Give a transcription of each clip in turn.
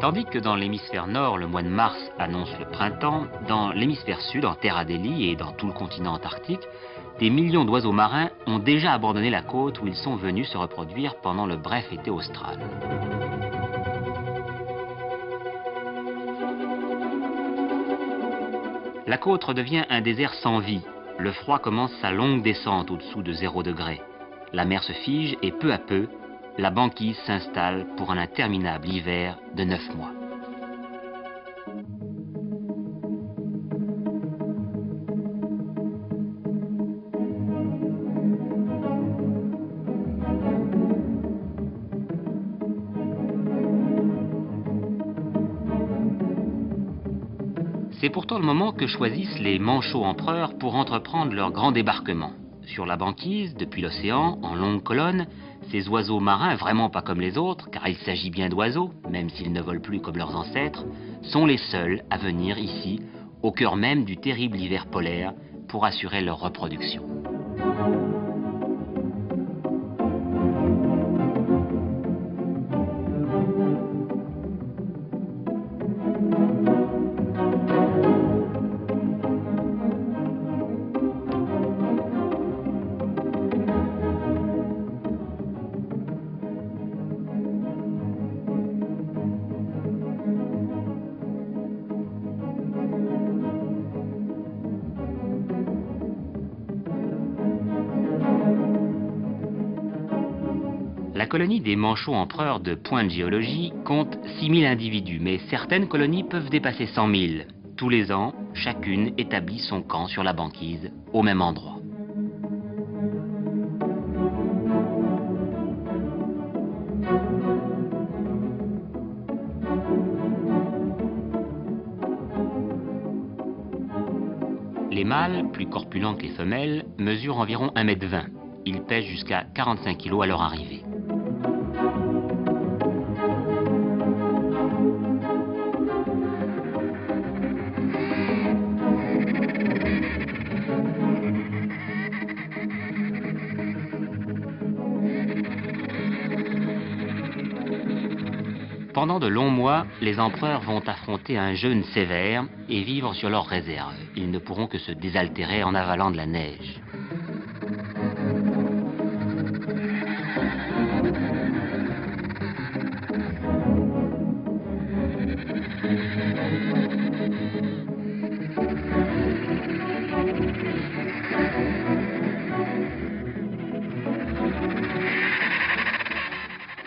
Tandis que dans l'hémisphère nord, le mois de mars annonce le printemps, dans l'hémisphère sud, en Terre Adélie et dans tout le continent antarctique, des millions d'oiseaux marins ont déjà abandonné la côte où ils sont venus se reproduire pendant le bref été austral. La côte redevient un désert sans vie. Le froid commence sa longue descente au-dessous de 0 degré. La mer se fige et peu à peu, la banquise s'installe pour un interminable hiver de 9 mois. C'est pourtant le moment que choisissent les manchots empereurs pour entreprendre leur grand débarquement. Sur la banquise, depuis l'océan, en longue colonne, ces oiseaux marins, vraiment pas comme les autres, car il s'agit bien d'oiseaux, même s'ils ne volent plus comme leurs ancêtres, sont les seuls à venir ici, au cœur même du terrible hiver polaire, pour assurer leur reproduction. La colonie des manchots empereurs de Point de Géologie compte 6000 individus, mais certaines colonies peuvent dépasser 100 000. Tous les ans, chacune établit son camp sur la banquise, au même endroit. Les mâles, plus corpulents que les femelles, mesurent environ 1,20 m. Ils pèsent jusqu'à 45 kg à leur arrivée. Pendant de longs mois, les empereurs vont affronter un jeûne sévère et vivre sur leurs réserves. Ils ne pourront que se désaltérer en avalant de la neige.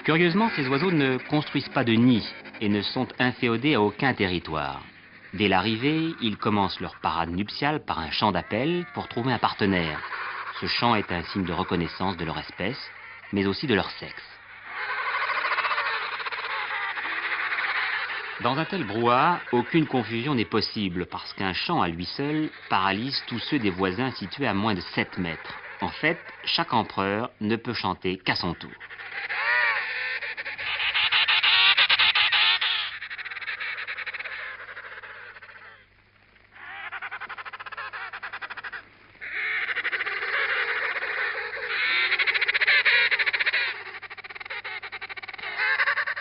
Curieusement, ces oiseaux ne construisent pas de nid et ne sont inféodés à aucun territoire. Dès l'arrivée, ils commencent leur parade nuptiale par un chant d'appel pour trouver un partenaire. Ce chant est un signe de reconnaissance de leur espèce, mais aussi de leur sexe. Dans un tel brouhaha, aucune confusion n'est possible parce qu'un chant à lui seul paralyse tous ceux des voisins situés à moins de 7 mètres. En fait, chaque empereur ne peut chanter qu'à son tour.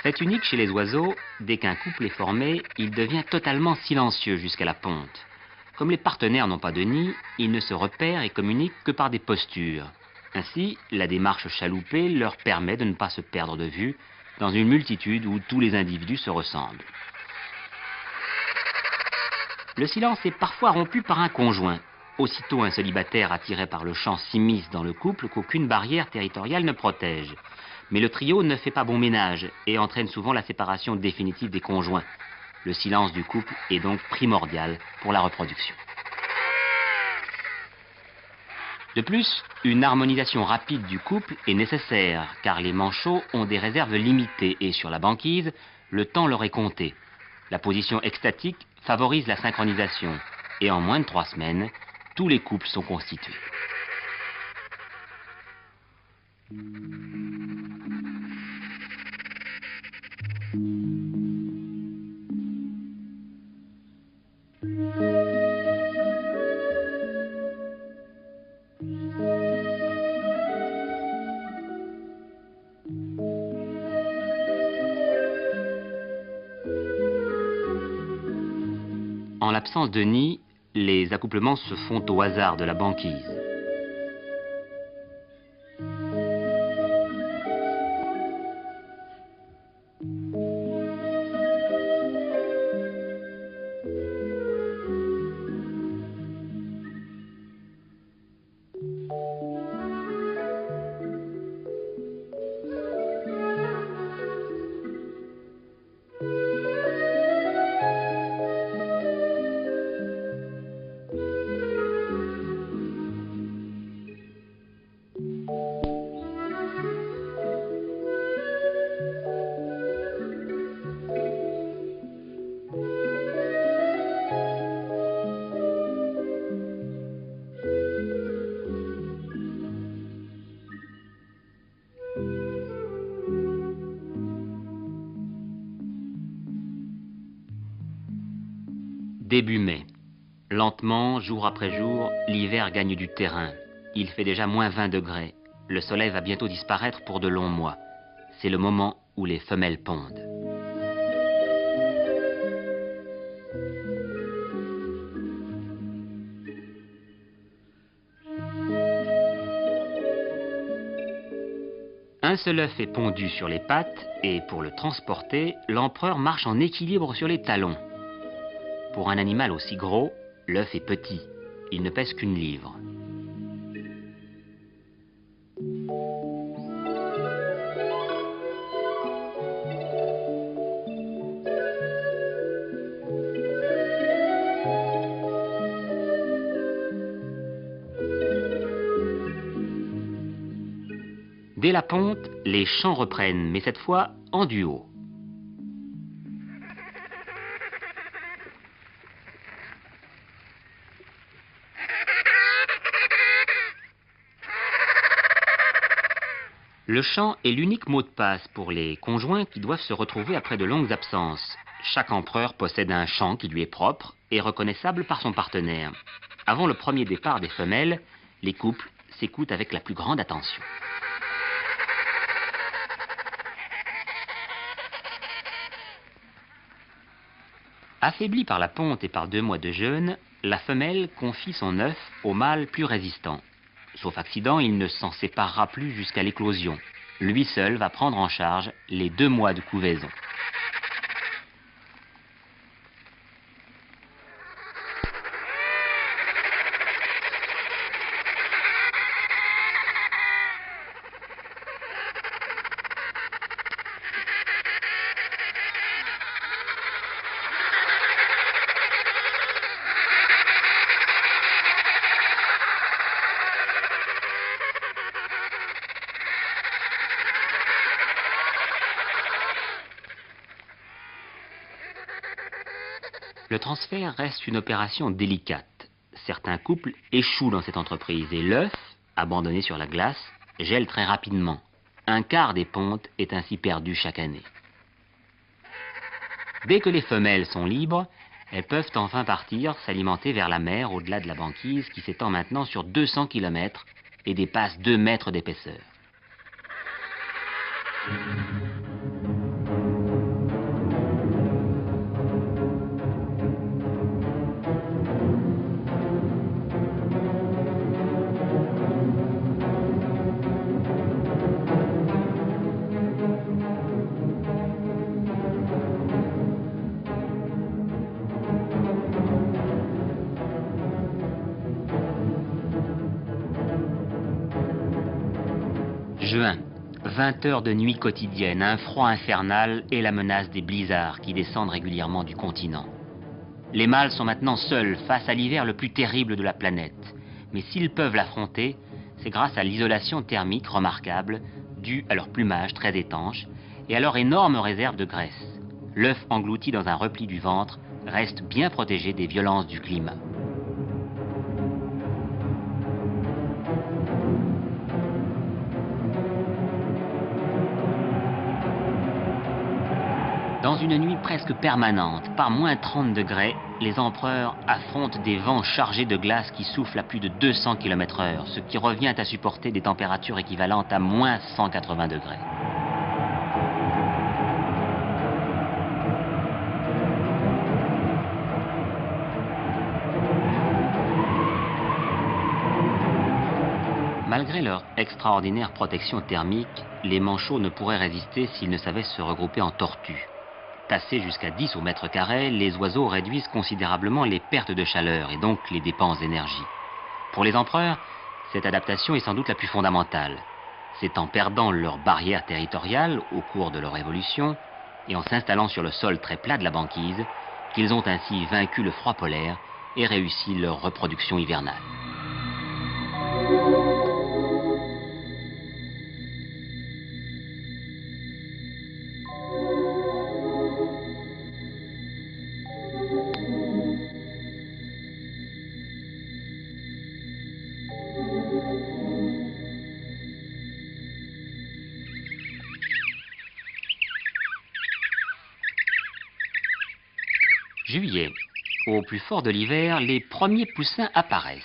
Fait unique chez les oiseaux, dès qu'un couple est formé, il devient totalement silencieux jusqu'à la ponte. Comme les partenaires n'ont pas de nid, ils ne se repèrent et communiquent que par des postures. Ainsi, la démarche chaloupée leur permet de ne pas se perdre de vue dans une multitude où tous les individus se ressemblent. Le silence est parfois rompu par un conjoint. Aussitôt un célibataire attiré par le chant s'immisce dans le couple qu'aucune barrière territoriale ne protège. Mais le trio ne fait pas bon ménage et entraîne souvent la séparation définitive des conjoints. Le silence du couple est donc primordial pour la reproduction. De plus, une harmonisation rapide du couple est nécessaire, car les manchots ont des réserves limitées et sur la banquise, le temps leur est compté. La position extatique favorise la synchronisation et en moins de 3 semaines, tous les couples sont constitués. En l'absence de nid, les accouplements se font au hasard de la banquise. Début mai. Lentement, jour après jour, l'hiver gagne du terrain. Il fait déjà moins 20 degrés. Le soleil va bientôt disparaître pour de longs mois. C'est le moment où les femelles pondent. Un seul œuf est pondu sur les pattes et pour le transporter, l'empereur marche en équilibre sur les talons. Pour un animal aussi gros, l'œuf est petit. Il ne pèse qu'1 livre. Dès la ponte, les chants reprennent, mais cette fois en duo. Le chant est l'unique mot de passe pour les conjoints qui doivent se retrouver après de longues absences. Chaque empereur possède un chant qui lui est propre et reconnaissable par son partenaire. Avant le premier départ des femelles, les couples s'écoutent avec la plus grande attention. Affaiblie par la ponte et par 2 mois de jeûne, la femelle confie son œuf au mâle plus résistant. Sauf accident, il ne s'en séparera plus jusqu'à l'éclosion. Lui seul va prendre en charge les 2 mois de couvaison. Le transfert reste une opération délicate. Certains couples échouent dans cette entreprise et l'œuf, abandonné sur la glace, gèle très rapidement. 1/4 des pontes est ainsi perdu chaque année. Dès que les femelles sont libres, elles peuvent enfin partir s'alimenter vers la mer au-delà de la banquise qui s'étend maintenant sur 200 km et dépasse 2 mètres d'épaisseur. Juin, 20 heures de nuit quotidienne, un froid infernal et la menace des blizzards qui descendent régulièrement du continent. Les mâles sont maintenant seuls face à l'hiver le plus terrible de la planète. Mais s'ils peuvent l'affronter, c'est grâce à l'isolation thermique remarquable due à leur plumage très étanche et à leur énorme réserve de graisse. L'œuf englouti dans un repli du ventre reste bien protégé des violences du climat. Dans une nuit presque permanente, par moins 30 degrés, les empereurs affrontent des vents chargés de glace qui soufflent à plus de 200 km/h, ce qui revient à supporter des températures équivalentes à moins 180 degrés. Malgré leur extraordinaire protection thermique, les manchots ne pourraient résister s'ils ne savaient se regrouper en tortues. Tassés jusqu'à 10 au mètre carré, les oiseaux réduisent considérablement les pertes de chaleur et donc les dépenses d'énergie. Pour les empereurs, cette adaptation est sans doute la plus fondamentale. C'est en perdant leur barrière territoriale au cours de leur évolution et en s'installant sur le sol très plat de la banquise qu'ils ont ainsi vaincu le froid polaire et réussi leur reproduction hivernale. Juillet. Au plus fort de l'hiver, les premiers poussins apparaissent.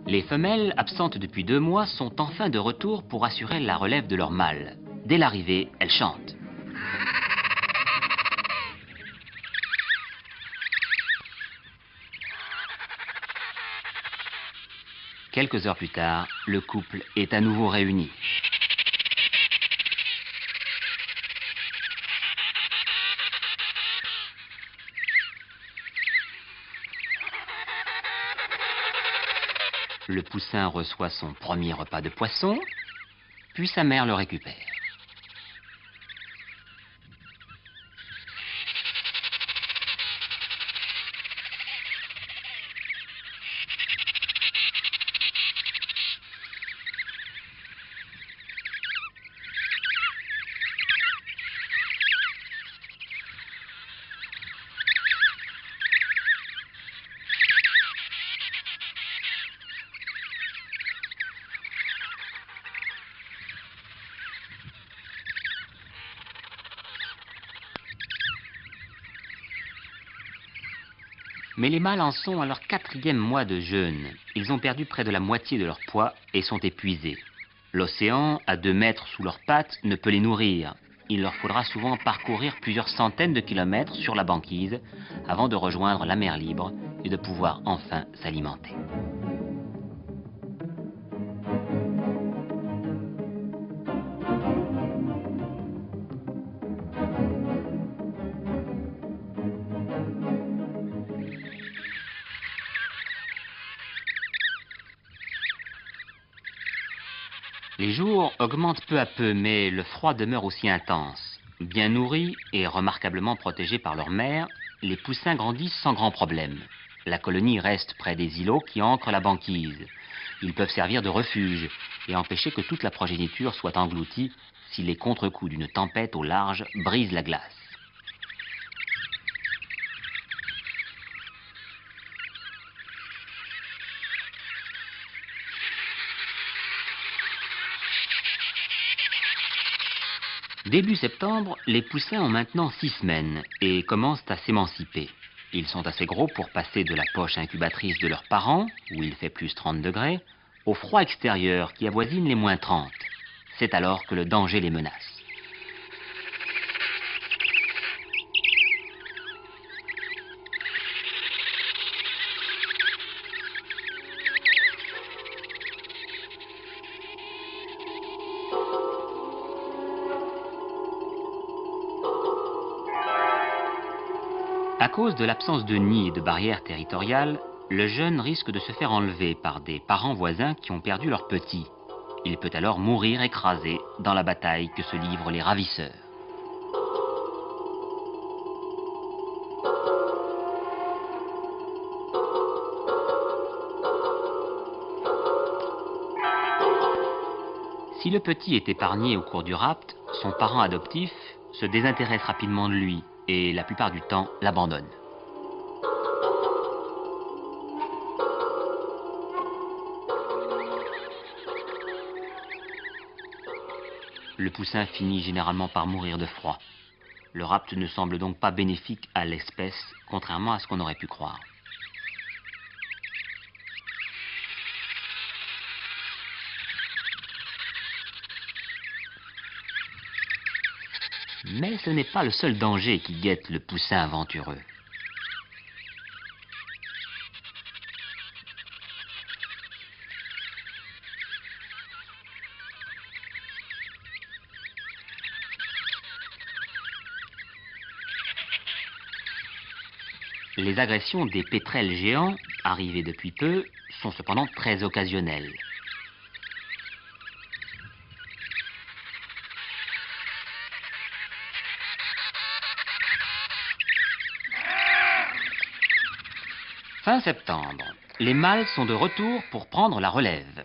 Les femelles, absentes depuis 2 mois, sont enfin de retour pour assurer la relève de leur mâle. Dès l'arrivée, elles chantent. Quelques heures plus tard, le couple est à nouveau réuni. Le poussin reçoit son premier repas de poisson, puis sa mère le récupère. Mais les mâles en sont à leur 4e mois de jeûne. Ils ont perdu près de la moitié de leur poids et sont épuisés. L'océan, à 2 mètres sous leurs pattes, ne peut les nourrir. Il leur faudra souvent parcourir plusieurs centaines de kilomètres sur la banquise avant de rejoindre la mer libre et de pouvoir enfin s'alimenter. Les jours augmentent peu à peu, mais le froid demeure aussi intense. Bien nourris et remarquablement protégés par leur mère, les poussins grandissent sans grand problème. La colonie reste près des îlots qui ancrent la banquise. Ils peuvent servir de refuge et empêcher que toute la progéniture soit engloutie si les contre-coups d'une tempête au large brisent la glace. Début septembre, les poussins ont maintenant 6 semaines et commencent à s'émanciper. Ils sont assez gros pour passer de la poche incubatrice de leurs parents, où il fait plus 30 degrés, au froid extérieur qui avoisine les moins 30. C'est alors que le danger les menace. À cause de l'absence de nid et de barrières territoriales, le jeune risque de se faire enlever par des parents voisins qui ont perdu leurs petits. Il peut alors mourir écrasé dans la bataille que se livrent les ravisseurs. Si le petit est épargné au cours du rapt, son parent adoptif se désintéresse rapidement de lui et la plupart du temps l'abandonne. Le poussin finit généralement par mourir de froid. Le rapt ne semble donc pas bénéfique à l'espèce, contrairement à ce qu'on aurait pu croire. Mais ce n'est pas le seul danger qui guette le poussin aventureux. Les agressions des pétrels géants, arrivées depuis peu, sont cependant très occasionnelles. Fin septembre, les mâles sont de retour pour prendre la relève.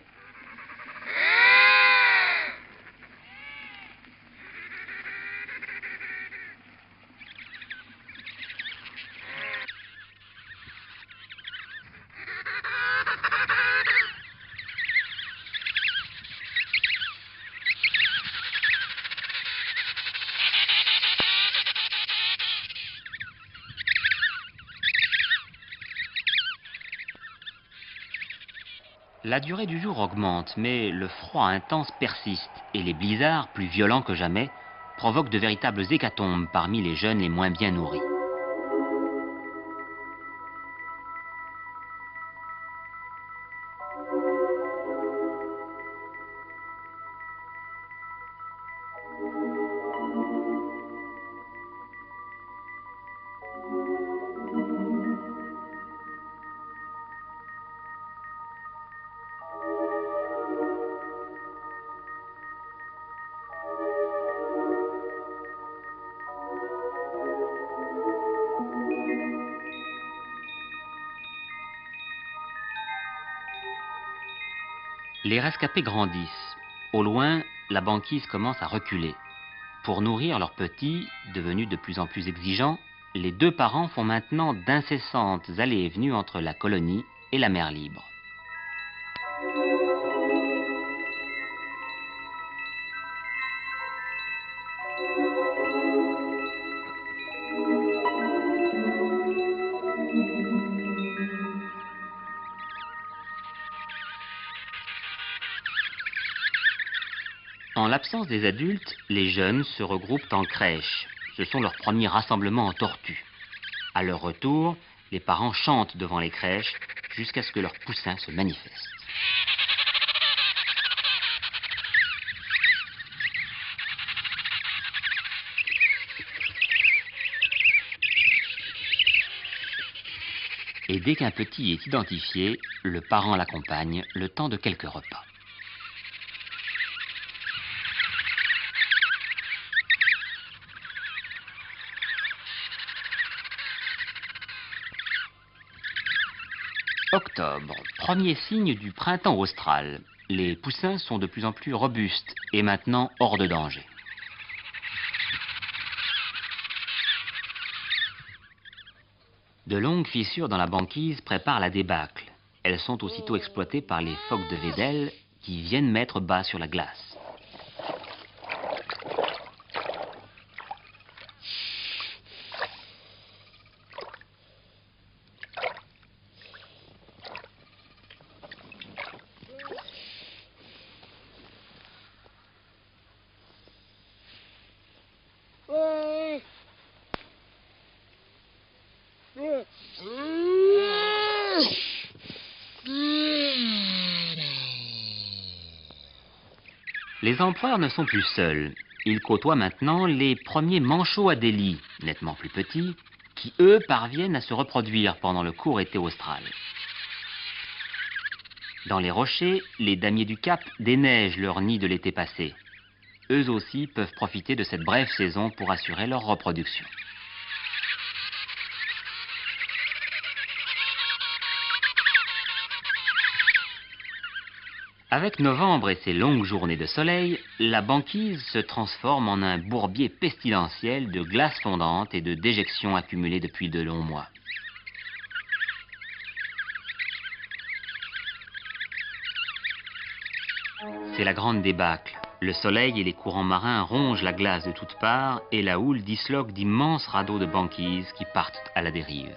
La durée du jour augmente, mais le froid intense persiste et les blizzards, plus violents que jamais, provoquent de véritables hécatombes parmi les jeunes les moins bien nourris. Les rescapés grandissent. Au loin, la banquise commence à reculer. Pour nourrir leurs petits, devenus de plus en plus exigeants, les deux parents font maintenant d'incessantes allées et venues entre la colonie et la mer libre. En l'absence des adultes, les jeunes se regroupent en crèche. Ce sont leurs premiers rassemblements en tortue. À leur retour, les parents chantent devant les crèches jusqu'à ce que leurs poussins se manifestent. Et dès qu'un petit est identifié, le parent l'accompagne le temps de quelques repas. Octobre, premier signe du printemps austral. Les poussins sont de plus en plus robustes et maintenant hors de danger. De longues fissures dans la banquise préparent la débâcle. Elles sont aussitôt exploitées par les phoques de Weddell qui viennent mettre bas sur la glace. Les empereurs ne sont plus seuls. Ils côtoient maintenant les premiers manchots adélie, nettement plus petits, qui eux parviennent à se reproduire pendant le court été austral. Dans les rochers, les damiers du Cap déneigent leur nid de l'été passé. Eux aussi peuvent profiter de cette brève saison pour assurer leur reproduction. Avec novembre et ses longues journées de soleil, la banquise se transforme en un bourbier pestilentiel de glace fondante et de déjections accumulées depuis de longs mois. C'est la grande débâcle. Le soleil et les courants marins rongent la glace de toutes parts et la houle disloque d'immenses radeaux de banquise qui partent à la dérive.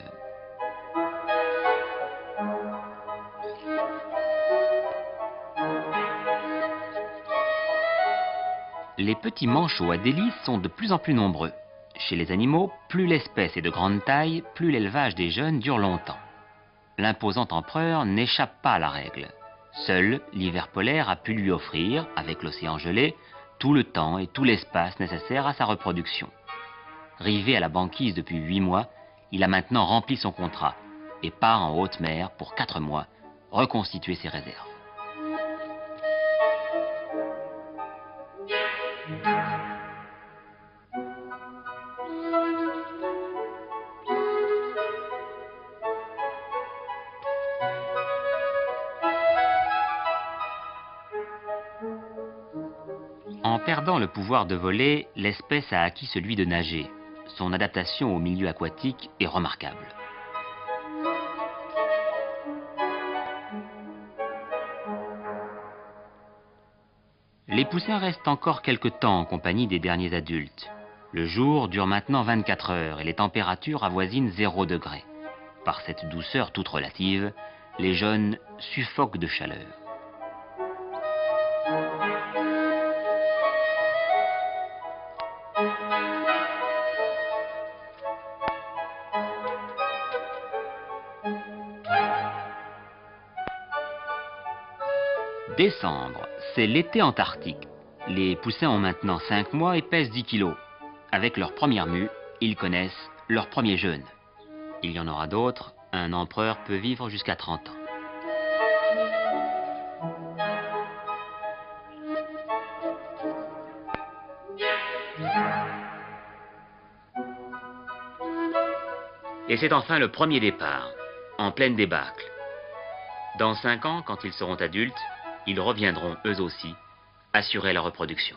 Les petits manchots à délices sont de plus en plus nombreux. Chez les animaux, plus l'espèce est de grande taille, plus l'élevage des jeunes dure longtemps. L'imposant empereur n'échappe pas à la règle. Seul l'hiver polaire a pu lui offrir, avec l'océan gelé, tout le temps et tout l'espace nécessaires à sa reproduction. Rivé à la banquise depuis 8 mois, il a maintenant rempli son contrat et part en haute mer pour 4 mois, reconstituer ses réserves. En perdant le pouvoir de voler, l'espèce a acquis celui de nager. Son adaptation au milieu aquatique est remarquable. Les poussins restent encore quelque temps en compagnie des derniers adultes. Le jour dure maintenant 24 heures et les températures avoisinent 0 degré. Par cette douceur toute relative, les jeunes suffoquent de chaleur. Décembre, c'est l'été antarctique. Les poussins ont maintenant 5 mois et pèsent 10 kilos. Avec leur première mue, ils connaissent leur premier jeûne. Il y en aura d'autres, un empereur peut vivre jusqu'à 30 ans. Et c'est enfin le premier départ, en pleine débâcle. Dans 5 ans, quand ils seront adultes, ils reviendront eux aussi assurer la reproduction.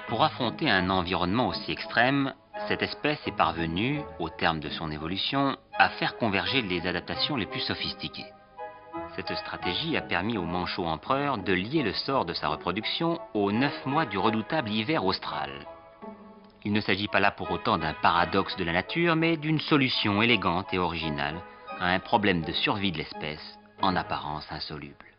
Pour affronter un environnement aussi extrême, cette espèce est parvenue, au terme de son évolution, à faire converger les adaptations les plus sophistiquées. Cette stratégie a permis au manchot empereur de lier le sort de sa reproduction aux 9 mois du redoutable hiver austral. Il ne s'agit pas là pour autant d'un paradoxe de la nature, mais d'une solution élégante et originale à un problème de survie de l'espèce, en apparence insoluble.